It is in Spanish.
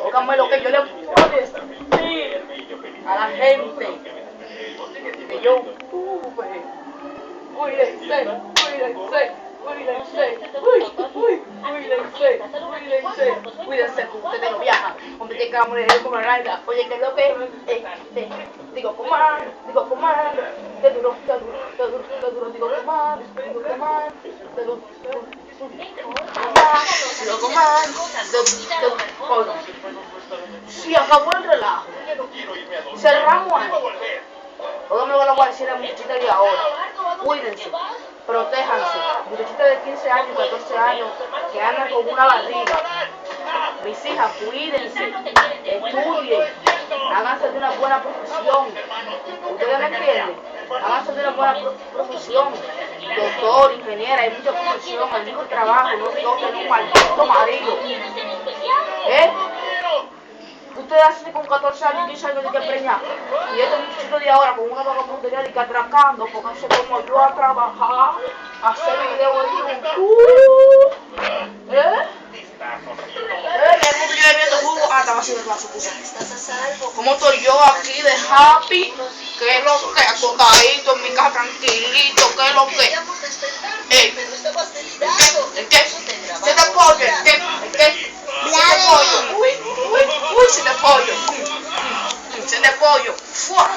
Óigame lo que yo le puedo decir a la gente que yo tuve. Cuídense, cuídense, cuídense, cuídense, que ustedes no viajan. Hombre, te quedamos de como la larga. Oye, que lo que digo, comando, que duro, digo, comando, si acabó el relajo, cerramos ahí. Óigame lo que le voy a decir a la muchachita de ahora. Cuídense, protéjanse. Muchachitas de 15 años, 14 años que andan con una barriga. Mis hijas, cuídense, estudien, háganse de una buena profesión. ¿Ustedes me entienden? Háganse de una buena profesión. Doctor, ingeniera, hay mucha profesión, hay mucho trabajo, no todos tienen un maldito marido. Ustedes hacen con 14 años, 15 años de que preñar. Y estos muchachitos de ahora con una vagabundería de que atracando, porque se como yo a trabajar, a hacer videos en YouTube. Yo viendo jugo. Estaba haciendo la sucusa. Como estoy yo aquí de happy, que es lo que, acostadito en mi casa tranquilito, que es lo que. ¿El qué? ¿Se te pollo? ¿El qué? ¿El qué? ¿Se te pollo? Uy, se te pollo. Se te pollo. ¡Fua!